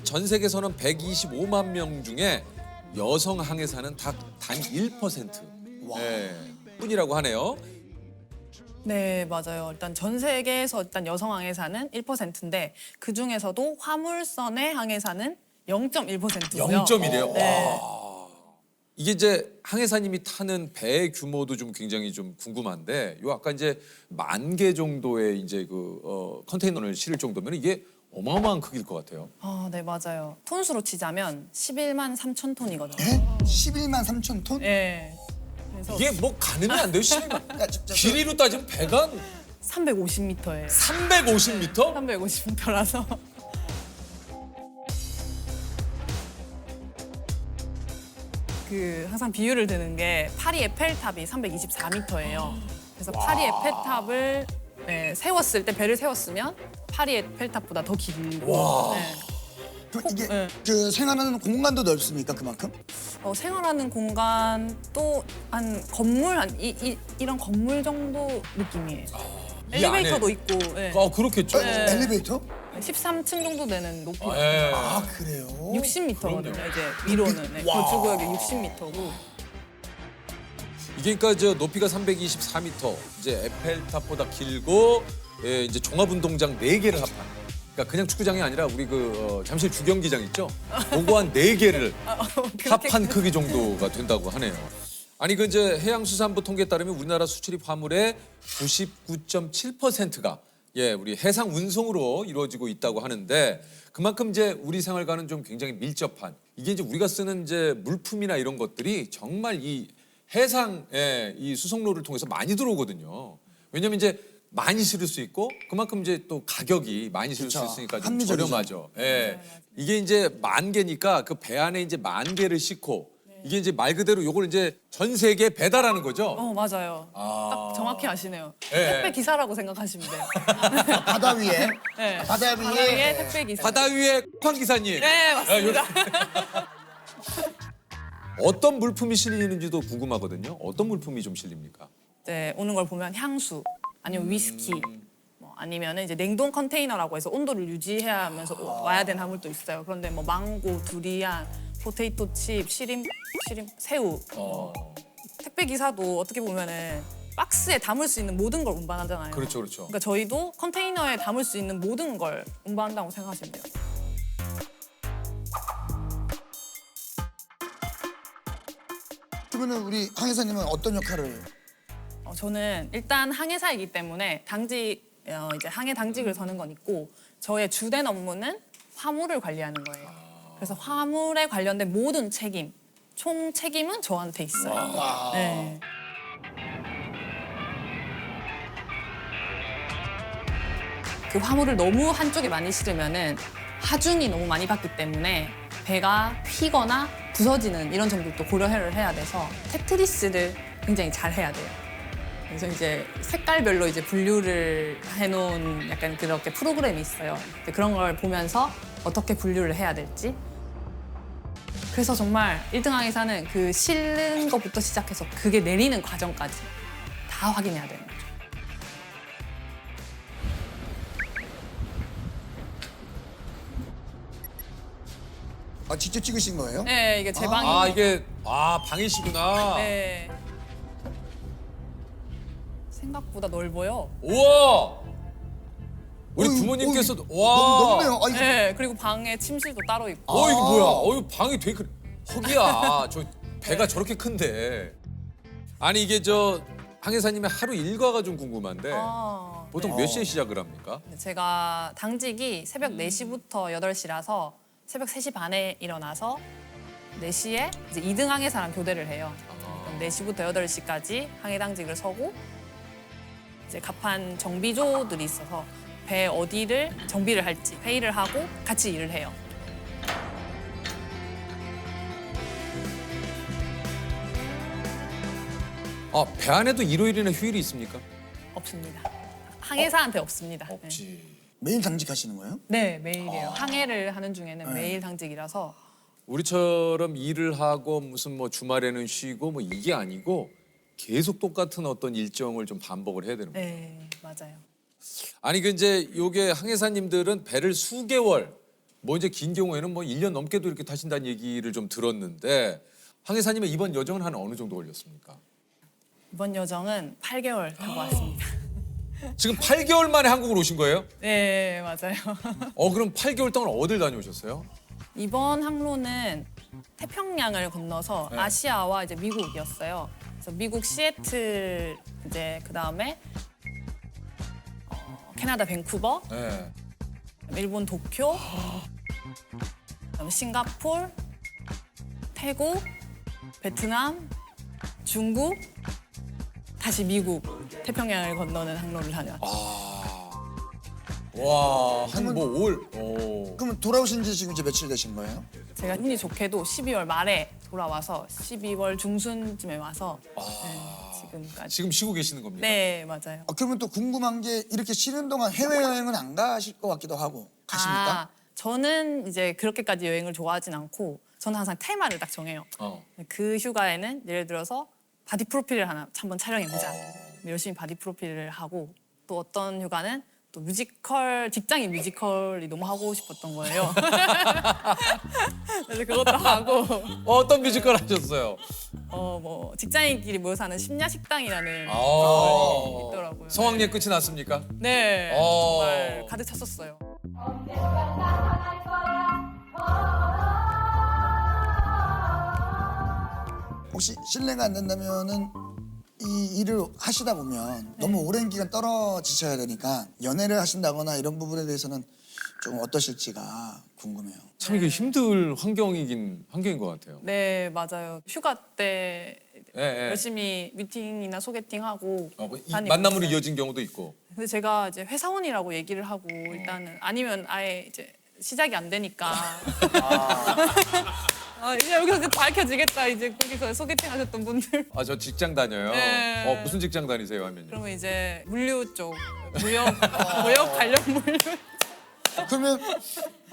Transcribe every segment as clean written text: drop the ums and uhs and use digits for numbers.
전 세계에서는 125만 명 중에 여성 항해사는 단 1%. 뿐이라고 하네요. 네, 맞아요. 일단 전 세계에서 일단 여성 항해사는 1%인데 그 중에서도 화물선의 항해사는 0.1%고요. 0.1이에요. 네. 이게 이제 항해사님이 타는 배의 규모도 좀 굉장히 좀 궁금한데, 요 아까 이제 10,000개 정도의 이제 컨테이너를 실을 정도면 이게 어마어마한 크기일 것 같아요. 네, 맞아요. 톤수로 치자면 11만 3천 톤이거든요. 에? 11만 3천 톤? 네. 그래서 이게 뭐 가늠이 안 돼요. 야, 진짜 길이로 따지면 배가 350m예요. 350m? 350m라서. 항상 비유를 드는 게 파리 에펠탑이 324m예요. 그래서 파리 에펠탑을 세웠을 때 배를 세웠으면 파리 에펠탑보다 더 길고. 네. 그럼 이게 네. 그 생활하는 공간도 넓습니까 그만큼? 생활하는 공간도 한 건물 이런 건물 정도 느낌이에요. 이 안에- 엘리베이터도 있고. 네. 그렇겠죠. 엘리베이터? 13층 정도 되는 높이. 예. 아 그래요? 60m거든요. 이제 위로는 거주구역이 60m고. 이게 그러니까 높이가 324m, 이제 에펠탑보다 길고, 이제 종합운동장 4개를 합한. 그러니까 그냥 축구장이 아니라 우리 잠실 주경기장 있죠? 그거 한 4개를 합한 크기 정도가 된다고 하네요. 아니 이제 해양수산부 통계에 따르면 우리나라 수출입 화물의 99.7%가 우리 해상 운송으로 이루어지고 있다고 하는데, 그만큼 이제 우리 생활과는 좀 굉장히 밀접한, 이게 이제 우리가 쓰는 이제 물품이나 이런 것들이 정말 이 해상의 이 수송로를 통해서 많이 들어오거든요. 왜냐면 이제 많이 실을 수 있고 그만큼 이제 또 가격이 많이 실을 수 그쵸. 있으니까 좀 합리적이죠. 저렴하죠. 이게 이제 10,000개니까 그 배 안에 이제 10,000개를 싣고, 이게 이제 말 그대로 요걸 이제 전 세계에 배달하는 거죠. 맞아요. 딱 정확히 아시네요. 예. 택배 기사라고 생각하시면 돼요. 바다 위에 네. 바다 바다 위에 위에 택배 기사. 바다 위에 쿠팡 기사님. 네, 맞습니다. 어떤 물품이 실리는지도 궁금하거든요. 어떤 물품이 좀 실립니까? 네, 오는 걸 보면 향수, 아니면 위스키, 뭐 아니면 이제 냉동 컨테이너라고 해서 온도를 유지해야 하면서 와야 되는 화물도 있어요. 그런데 뭐 망고, 두리안, 포테이토 칩, 시림, 새우. 택배 기사도 어떻게 보면은 박스에 담을 수 있는 모든 걸 운반하잖아요. 그렇죠, 그렇죠. 그러니까 저희도 컨테이너에 담을 수 있는 모든 걸 운반한다고 생각하시면 돼요. 그러면 우리 항해사님은 어떤 역할을? 저는 일단 항해사이기 때문에 이제 항해 당직을 서는 건 있고, 저의 주된 업무는 화물을 관리하는 거예요. 그래서 화물에 관련된 모든 책임, 총 책임은 저한테 있어요. 네. 그 화물을 너무 한쪽에 많이 실으면은 하중이 너무 많이 받기 때문에 배가 휘거나 부서지는 이런 점도 고려를 해야 돼서 테트리스를 굉장히 잘 해야 돼요. 그래서 이제 색깔별로 이제 분류를 해놓은 약간 그렇게 프로그램이 있어요. 근데 그런 걸 보면서 어떻게 분류를 해야 될지. 그래서 정말 1등 항해사는 그 실는 것부터 시작해서 그게 내리는 과정까지 다 확인해야 되는 거죠. 아 직접 찍으신 거예요? 네, 이게 제 방이. 이게 방이시구나. 네. 생각보다 넓어요. 우와. 우리 어이, 부모님께서도 어이, 와. 넓네요. 아, 이거 네, 그리고 방에 침실도 따로 있고. 이게 뭐야? 이거 방이 되게 허기야. 저 배가 저렇게 큰데. 아니 이게 항해사님의 하루 일과가 좀 궁금한데, 보통 몇 시에 시작을 합니까? 제가 당직이 새벽 4시부터 8시라서 새벽 3시 반에 일어나서 4시에 이제 2등 항해사랑 교대를 해요. 그럼 4시부터 8시까지 항해 당직을 서고, 이제 갑판 정비조들이 있어서 배 어디를 정비를 할지 회의를 하고 같이 일을 해요. 배 안에도 일요일이나 휴일이 있습니까? 없습니다. 항해사한테 없습니다. 없지. 매일 당직하시는 거예요? 네, 매일이에요. 항해를 하는 중에는 매일 당직이라서. 우리처럼 일을 하고 무슨 뭐 주말에는 쉬고 뭐 이게 아니고 계속 똑같은 어떤 일정을 좀 반복을 해야 되는 거예요. 네, 맞아요. 아니 이제 요게 항해사님들은 배를 수개월 뭐 이제 긴 경우에는 뭐 1년 넘게도 이렇게 타신다는 얘기를 좀 들었는데 항해사님의 이번 여정은 한 어느 정도 걸렸습니까? 이번 여정은 8개월 타고 왔습니다. 지금 8개월 만에 한국으로 오신 거예요? 네, 맞아요. 그럼 8개월 동안 어딜 다녀오셨어요? 이번 항로는 태평양을 건너서 네. 아시아와 이제 미국이었어요. 그래서 미국 시애틀 이제 그 다음에 캐나다 밴쿠버, 네. 일본 도쿄, 그다음에 싱가포르, 태국, 베트남, 중국, 다시 미국 태평양을 건너는 항로를 다녀왔어요. 와, 한 뭐 5월. 그러면 돌아오신 지 지금 이제 며칠 되신 거예요? 제가 운이 좋게도 12월 말에 돌아와서 12월 중순쯤에 와서 네, 지금까지. 지금 쉬고 계시는 겁니까? 네, 맞아요. 그러면 또 궁금한 게 이렇게 쉬는 동안 해외여행은 안 가실 것 같기도 하고 가십니까? 저는 이제 그렇게까지 여행을 좋아하진 않고 저는 항상 테마를 딱 정해요. 그 휴가에는 예를 들어서 바디 프로필을 하나 한번 촬영해보자. 열심히 바디 프로필을 하고 또 어떤 휴가는 또 뮤지컬, 직장인 뮤지컬이 너무 하고 싶었던 거예요. 그래서 그것도 하고 어떤 뮤지컬 하셨어요? 뭐 직장인끼리 모여서 하는 심야식당이라는 아. 뮤지컬이 있더라고요. 성황리에 끝이 났습니까? 네, 정말 가득 찼었어요. 혹시 실례가 안 된다면은 이 일을 하시다 보면 너무 오랜 기간 떨어지셔야 되니까 연애를 하신다거나 이런 부분에 대해서는 좀 어떠실지가 궁금해요. 참 이게 힘들 환경인 것 같아요. 네, 맞아요. 휴가 때 예, 예. 열심히 미팅이나 소개팅하고 다니고 만남으로 있어요. 이어진 경우도 있고. 근데 제가 이제 회사원이라고 얘기를 하고 일단은 아니면 아예 이제 시작이 안 되니까 이제 여기서 밝혀지겠다. 이제 거기서 소개팅 하셨던 분들. 저 직장 다녀요. 네. 무슨 직장 다니세요 하면요? 그러면 이제 물류 쪽, 무역 관련 물류. 그러면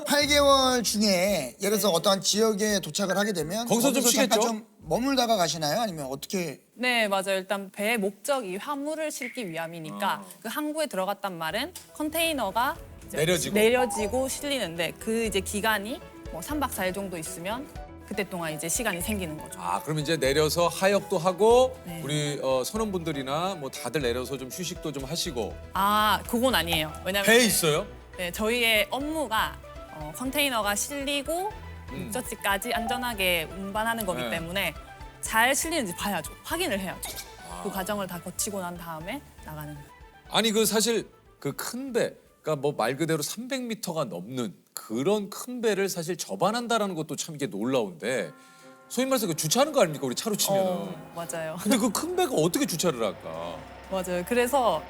8개월 중에 예를 들어서 어떠한 지역에 도착을 하게 되면 거기서 좀 잠깐 쉬겠죠? 좀 머물다가 가시나요? 아니면 어떻게? 네, 맞아요. 일단 배의 목적이 화물을 실기 위함이니까 그 항구에 들어갔단 말은 컨테이너가 이제 내려지고 실리는데 그 이제 기간이 뭐 3박 4일 정도 있으면 그때 동안 이제 시간이 생기는 거죠. 그럼 이제 내려서 하역도 하고 네. 우리 선원분들이나 뭐 다들 내려서 좀 휴식도 좀 하시고. 그건 아니에요. 왜냐면 배에 있어요? 네, 저희의 업무가 컨테이너가 실리고 목적지까지 안전하게 운반하는 거기 네. 때문에 잘 실리는지 봐야죠. 확인을 해야죠. 그 과정을 다 거치고 난 다음에 나가는 거예요. 아니 그 사실 그 큰 배, 그러니까 뭐 말 그대로 300m가 넘는 그런 큰 배를 사실 접안한다라는 것도 참 이게 놀라운데 소위 말해서 그 주차하는 거 아닙니까 우리 차로 치면은. 맞아요. 근데 그 큰 배가 어떻게 주차를 할까? 맞아요. 그래서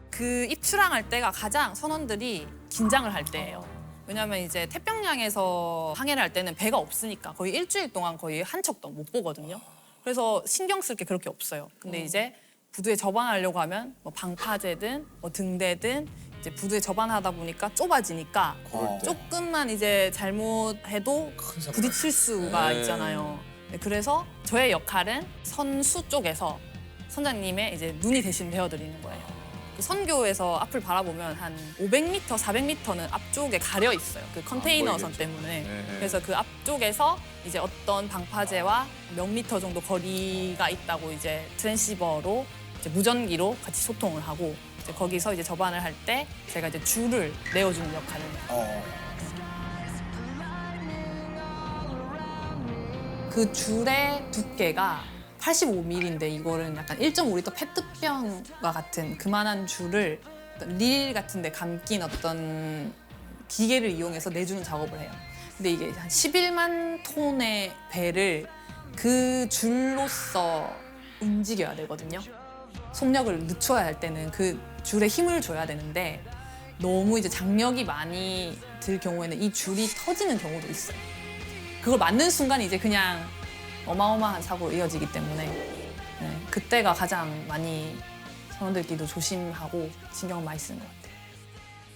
그 입출항할 때가 가장 선원들이 긴장을 할 때예요. 왜냐하면 이제 태평양에서 항해를 할 때는 배가 없으니까 거의 일주일 동안 거의 한 척도 못 보거든요. 그래서 신경 쓸 게 그렇게 없어요. 근데 이제 부두에 접안하려고 하면 뭐 방파제든 뭐 등대든 이제 부두에 접안하다 보니까 좁아지니까 그럴 때. 조금만 이제 잘못해도 사고가 부딪힐 수가 네. 있잖아요. 네, 그래서 저의 역할은 선수 쪽에서 선장님의 이제 눈이 대신 되어드리는 거예요. 그 선교에서 앞을 바라보면 한 500m, 400m는 앞쪽에 가려 있어요. 그 컨테이너 선 보이겠죠. 때문에. 네. 그래서 그 앞쪽에서 이제 어떤 방파제와 몇 미터 정도 거리가 있다고 이제 트랜시버로 이제 무전기로 같이 소통을 하고 이제 거기서 이제 접안을 할 때 제가 이제 줄을 내어주는 역할을 해요. 그 줄의 두께가 85mm인데 이거는 약간 1.5리터 페트병과 같은 그만한 줄을 어떤 릴 같은 데 감긴 어떤 기계를 이용해서 내주는 작업을 해요. 근데 이게 한 11만 톤의 배를 그 줄로서 움직여야 되거든요. 속력을 늦춰야 할 때는 그 줄에 힘을 줘야 되는데 너무 이제 장력이 많이 들 경우에는 이 줄이 터지는 경우도 있어요. 그걸 맞는 순간 이제 그냥 어마어마한 사고로 이어지기 때문에 네, 그때가 가장 많이 선원들끼리도 조심하고 신경을 많이 쓰는 것 같아요.